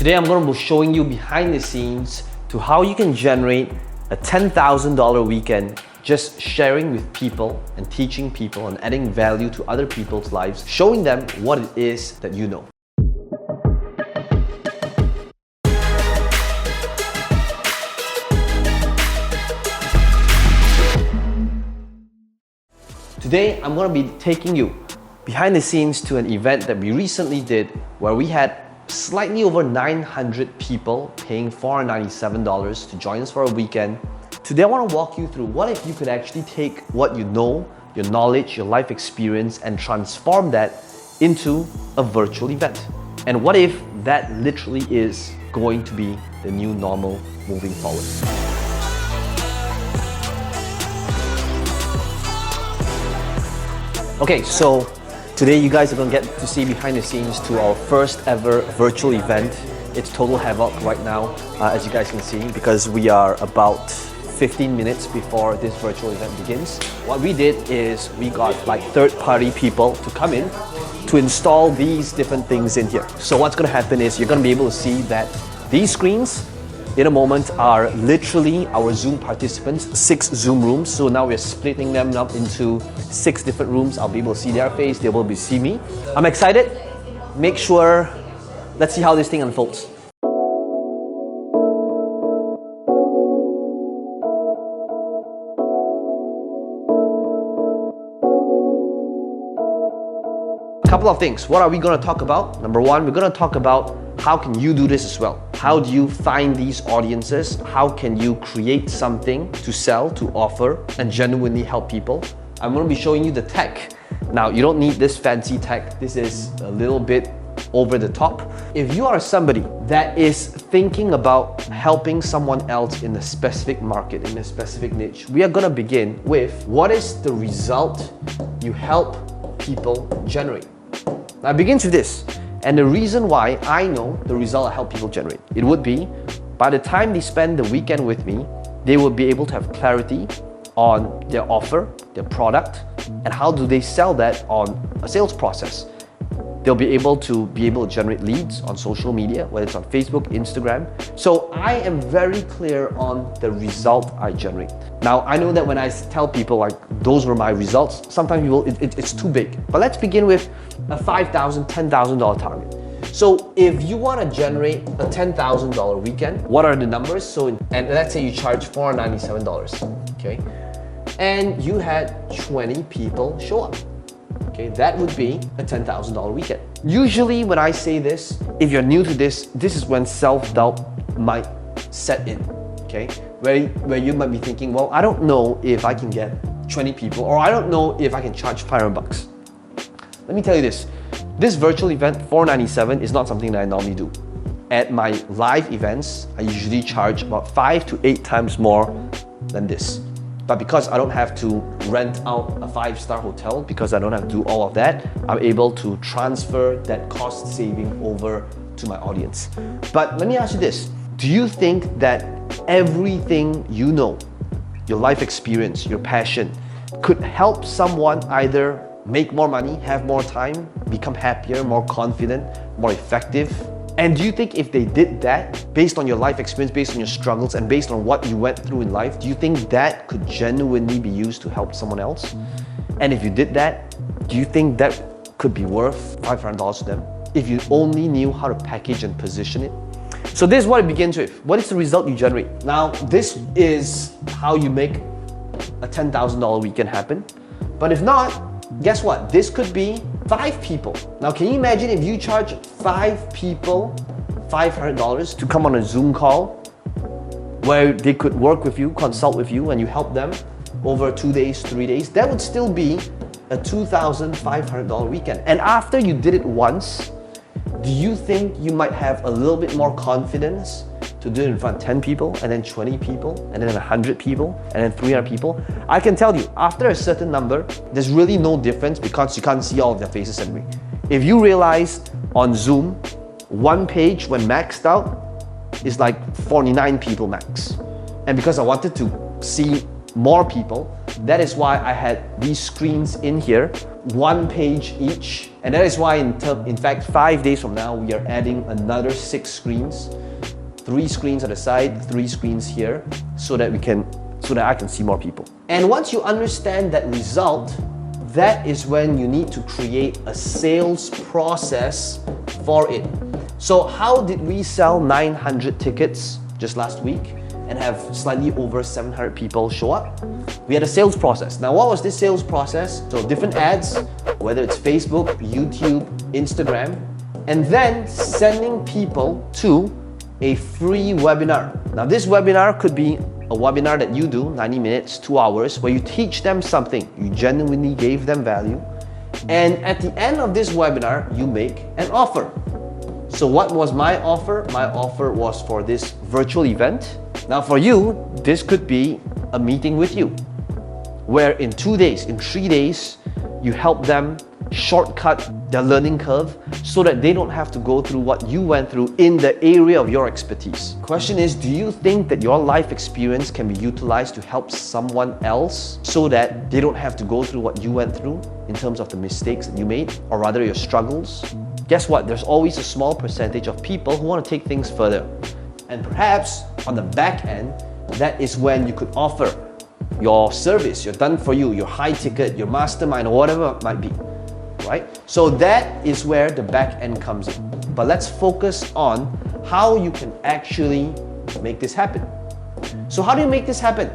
Today I'm going to be showing you behind the scenes to how you can generate a $10,000 weekend just sharing with people and teaching people and adding value to other people's lives, showing them what it is that you know. Today, I'm going to be taking you behind the scenes to an event that we recently did where we had slightly over 900 people paying $497 to join us for a weekend. Today, I want to walk you through what if you could actually take what you know, your knowledge, your life experience, and transform that into a virtual event. And what if that literally is going to be the new normal moving forward? Okay, so today you guys are going to get to see behind the scenes to our first ever virtual event. It's total havoc right now, as you guys can see, because we are about 15 minutes before this virtual event begins. What we did is we got like third-party people to come in to install these different things in here. So what's going to happen is you're going to be able to see that these screens in a moment are literally our Zoom participants, 6 Zoom rooms. So now we're splitting them up into 6 different rooms. I'll be able to see their face, they'll be able to see me. I'm excited. Make sure, let's see how this thing unfolds. Couple of things. What are we going to talk about? Number one, we're going to talk about how can you do this as well? How do you find these audiences? How can you create something to sell, to offer, and genuinely help people? I'm going to be showing you the tech. Now, you don't need this fancy tech. This is a little bit over the top. If you are somebody that is thinking about helping someone else in a specific market, in a specific niche, we are going to begin with what is the result you help people generate. Now, it begins with this. And the reason why I know the result I help people generate, it would be by the time they spend the weekend with me, they will be able to have clarity on their offer, their product, and how do they sell that on a sales process. They'll be able to generate leads on social media, whether it's on Facebook, Instagram. So I am very clear on the result I generate. Now, I know that when I tell people like those were my results, sometimes people, it's too big. But let's begin with a $5,000, $10,000 target. So if you want to generate a $10,000 weekend, what are the numbers? And let's say you charge $497, okay? And you had 20 people show up. Okay, that would be a $10,000 weekend. Usually when I say this, if you're new to this, this is when self-doubt might set in, okay? Where you might be thinking, well, I don't know if I can get 20 people, or I don't know if I can charge $500. Let me tell you this, this virtual event, $497, is not something that I normally do. At my live events, I usually charge about 5 to 8 times more than this. But because I don't have to rent out a 5-star hotel, because I don't have to do all of that, I'm able to transfer that cost saving over to my audience. But let me ask you this, do you think that everything you know, your life experience, your passion, could help someone either make more money, have more time, become happier, more confident, more effective? And do you think if they did that, based on your life experience, based on your struggles, and based on what you went through in life, do you think that could genuinely be used to help someone else? And if you did that, do you think that could be worth $500 to them? If you only knew how to package and position it? So this is what it begins with. What is the result you generate? Now, this is how you make a $10,000 weekend happen. But if not, guess what? This could be 5 people. Now, can you imagine if you charge 5 people $500 to come on a Zoom call where they could work with you, consult with you, and you help them over 2 days, 3 days? That would still be a $2,500 weekend. And after you did it once, do you think you might have a little bit more confidence to do it in front of 10 people, and then 20 people, and then 100 people, and then 300 people? I can tell you, after a certain number, there's really no difference because you can't see all of their faces anyway. If you realize on Zoom, one page when maxed out is like 49 people max. And because I wanted to see more people, that is why I had these screens in here one page each. And that is why in fact, 5 days from now, we are adding another 6 screens, 3 screens at the side, 3 screens here, so that I can see more people. And once you understand that result, that is when you need to create a sales process for it. So how did we sell 900 tickets just last week and have slightly over 700 people show up? We had a sales process. Now, what was this sales process? So different ads, whether it's Facebook, YouTube, Instagram, and then sending people to a free webinar. Now, this webinar could be a webinar that you do, 90 minutes, 2 hours, where you teach them something. You genuinely gave them value. And at the end of this webinar, you make an offer. So what was my offer? My offer was for this virtual event. Now for you, this could be a meeting with you, where in 2 days, in 3 days, you help them shortcut their learning curve so that they don't have to go through what you went through in the area of your expertise. Question is, do you think that your life experience can be utilized to help someone else so that they don't have to go through what you went through in terms of the mistakes that you made, or rather your struggles? Guess what? There's always a small percentage of people who want to take things further. And perhaps on the back end, that is when you could offer your service, your done for you, your high ticket, your mastermind, or whatever it might be, right? So that is where the back end comes in. But let's focus on how you can actually make this happen. So how do you make this happen?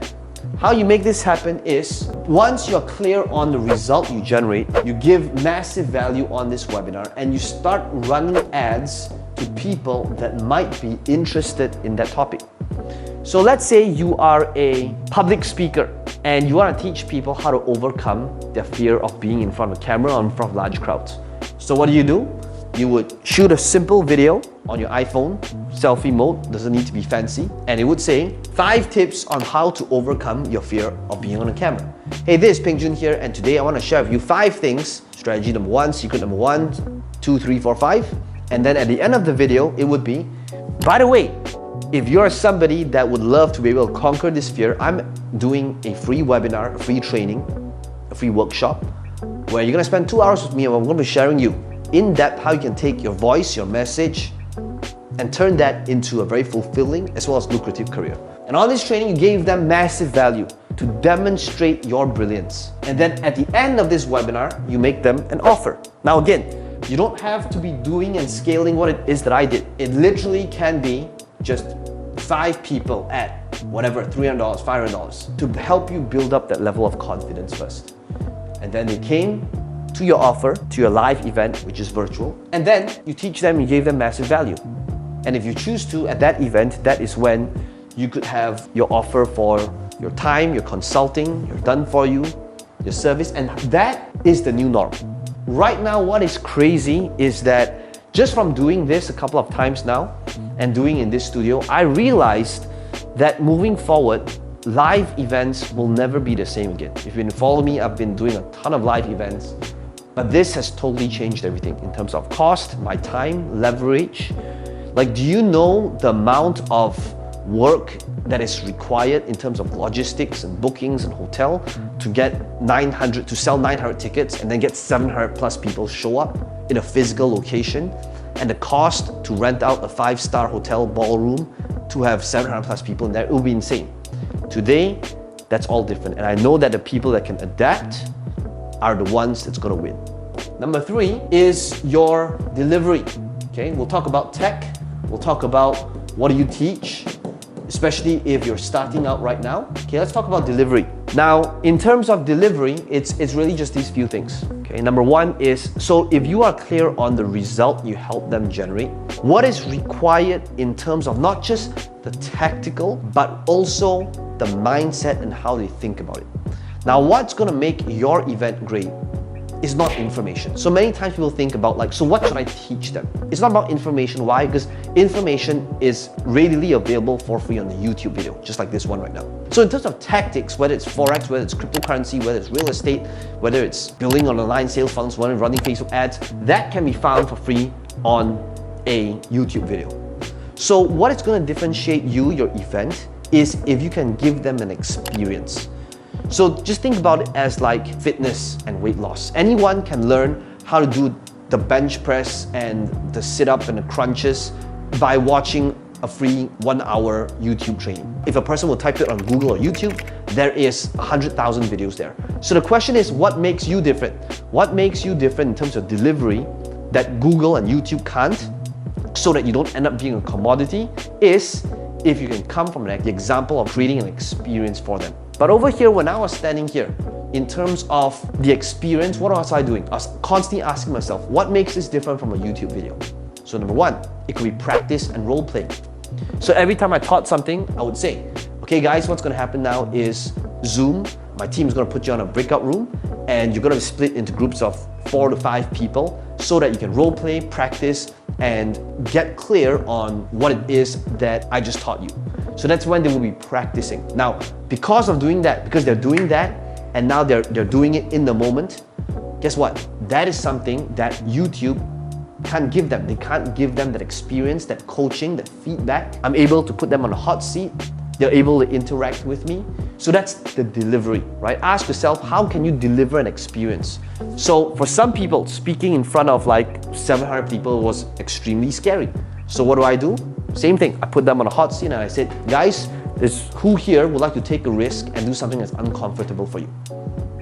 How you make this happen is, once you're clear on the result you generate, you give massive value on this webinar and you start running ads to people that might be interested in that topic. So let's say you are a public speaker and you want to teach people how to overcome their fear of being in front of a camera or in front of large crowds. So what do? You would shoot a simple video on your iPhone, selfie mode, doesn't need to be fancy, and it would say 5 tips on how to overcome your fear of being on a camera. Hey, this is Peng Joon here, and today I want to share with you 5 things, strategy number 1, secret number 1, 2, 3, 4, 5, and then at the end of the video, it would be, by the way, if you're somebody that would love to be able to conquer this fear, I'm doing a free webinar, a free training, a free workshop, where you're going to spend 2 hours with me and I'm going to be sharing you in depth how you can take your voice, your message, and turn that into a very fulfilling as well as lucrative career. And on this training, you gave them massive value to demonstrate your brilliance. And then at the end of this webinar, you make them an offer. Now again, you don't have to be doing and scaling what it is that I did. It literally can be just 5 people at whatever, $300, $500 to help you build up that level of confidence first. And then they came to your offer, to your live event, which is virtual, and then you teach them, you gave them massive value. And if you choose to, at that event, that is when you could have your offer for your time, your consulting, your done for you, your service, and that is the new norm. Right now, what is crazy is that just from doing this a couple of times now and doing in this studio, I realized that moving forward, live events will never be the same again. If you've been following me, I've been doing a ton of live events, but this has totally changed everything in terms of cost, my time, leverage. Like, do you know the amount of work that is required in terms of logistics and bookings and hotel to sell 900 tickets and then get 700 plus people show up in a physical location, and the cost to rent out a 5-star hotel ballroom to have 700 plus people in there, it will be insane. Today, that's all different, and I know that the people that can adapt are the ones that's gonna win. Number 3 is your delivery. Okay, we'll talk about tech, we'll talk about what do you teach, especially if you're starting out right now. Okay, let's talk about delivery. Now, in terms of delivery, it's really just these few things. Okay, number 1 is, so if you are clear on the result you help them generate, what is required in terms of not just the tactical, but also the mindset and how they think about it. Now, what's gonna make your event great is not information. So many times people think about like, so what should I teach them? It's not about information. Why? Because information is readily available for free on the YouTube video, just like this one right now. So in terms of tactics, whether it's Forex, whether it's cryptocurrency, whether it's real estate, whether it's building on online sales funnels, whether it's running Facebook ads, that can be found for free on a YouTube video. So what is going to differentiate you, your event, is if you can give them an experience. So just think about it as like fitness and weight loss. Anyone can learn how to do the bench press and the sit-up and the crunches by watching a free 1-hour YouTube training. If a person will type it on Google or YouTube, there is 100,000 videos there. So the question is, what makes you different? What makes you different in terms of delivery that Google and YouTube can't, so that you don't end up being a commodity, is if you can come from the example of creating an experience for them. But over here, when I was standing here, in terms of the experience, what was I doing? I was constantly asking myself, what makes this different from a YouTube video? So number one, it could be practice and role play. So every time I taught something, I would say, okay guys, what's gonna happen now is Zoom, my team is gonna put you on a breakout room and you're gonna split into groups of 4 to 5 people so that you can role play, practice, and get clear on what it is that I just taught you. So that's when they will be practicing. Now, because of doing that, because they're doing that, and now they're doing it in the moment, guess what? That is something that YouTube can't give them. They can't give them that experience, that coaching, that feedback. I'm able to put them on a hot seat. They're able to interact with me. So that's the delivery, right? Ask yourself, how can you deliver an experience? So for some people, speaking in front of like 700 people was extremely scary. So what do? Same thing. I put them on a hot seat and I said, guys, who here would like to take a risk and do something that's uncomfortable for you?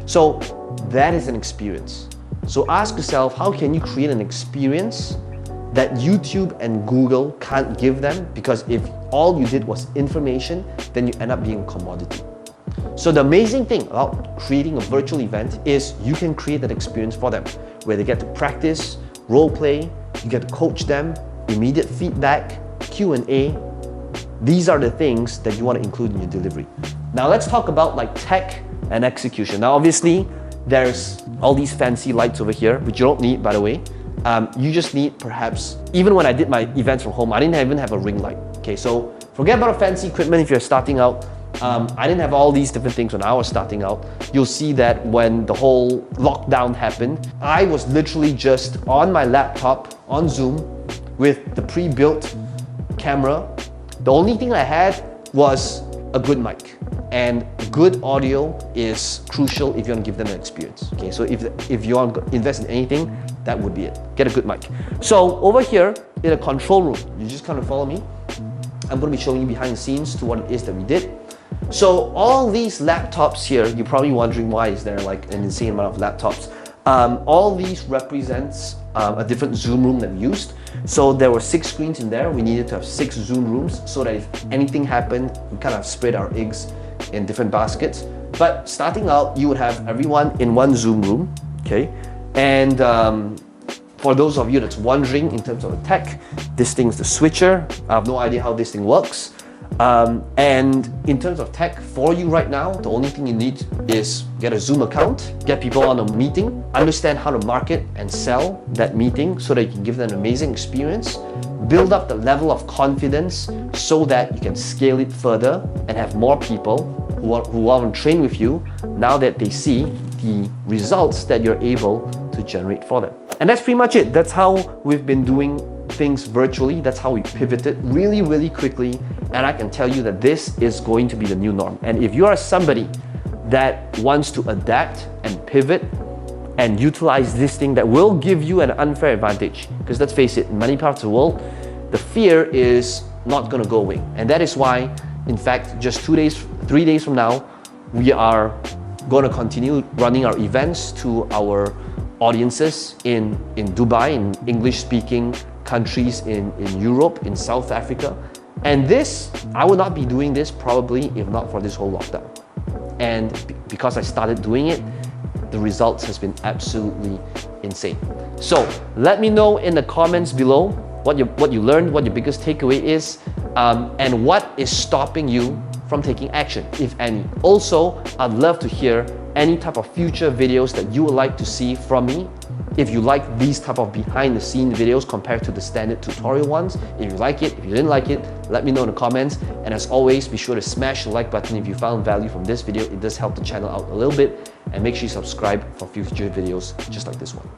So that is an experience. So ask yourself, how can you create an experience that YouTube and Google can't give them? Because if all you did was information, then you end up being a commodity. So the amazing thing about creating a virtual event is you can create that experience for them, where they get to practice, role play, you get to coach them, immediate feedback, Q&A. These are the things that you want to include in your delivery. Now let's talk about like tech and execution. Now obviously, there's all these fancy lights over here, which you don't need, by the way. You just need perhaps, even when I did my events from home, I didn't even have a ring light. Okay, so forget about fancy equipment if you're starting out. I didn't have all these different things when I was starting out. You'll see that when the whole lockdown happened, I was literally just on my laptop on Zoom with the pre-built camera. The only thing I had was a good mic, and good audio is crucial if you want to give them an experience. Okay, so if you want to invest in anything, that would be it. Get a good mic. So over here in a control room, you just kind of follow me. I'm going to be showing you behind the scenes to what it is that we did. So all these laptops here, you're probably wondering why is there like an insane amount of laptops. All these represents a different Zoom room that we used. So there were 6 screens in there. We needed to have 6 Zoom rooms so that if anything happened, we kind of spread our eggs in different baskets. But starting out, you would have everyone in one Zoom room, okay? And for those of you that's wondering in terms of the tech, this thing's the switcher. I have no idea how this thing works. And in terms of tech, for you right now, the only thing you need is get a Zoom account, get people on a meeting, understand how to market and sell that meeting so that you can give them an amazing experience, build up the level of confidence so that you can scale it further and have more people who want to train with you now that they see the results that you're able to generate for them. And that's pretty much it. That's how we've been doing things virtually. That's how we pivoted really, really quickly. And I can tell you that this is going to be the new norm. And if you are somebody that wants to adapt and pivot and utilize this thing that will give you an unfair advantage, because let's face it, in many parts of the world, the fear is not going to go away. And that is why, in fact, just 3 days from now, we are going to continue running our events to our audiences in Dubai, in English-speaking countries in Europe, in South Africa. And this, I would not be doing this probably if not for this whole lockdown. And because I started doing it, the results has been absolutely insane. So let me know in the comments below what you learned, what your biggest takeaway is, and what is stopping you from taking action, if any. Also, I'd love to hear any type of future videos that you would like to see from me. If you like these type of behind the scenes videos compared to the standard tutorial ones, if you like it, if you didn't like it, let me know in the comments. And as always, be sure to smash the like button if you found value from this video. It does help the channel out a little bit. And make sure you subscribe for future videos just like this one.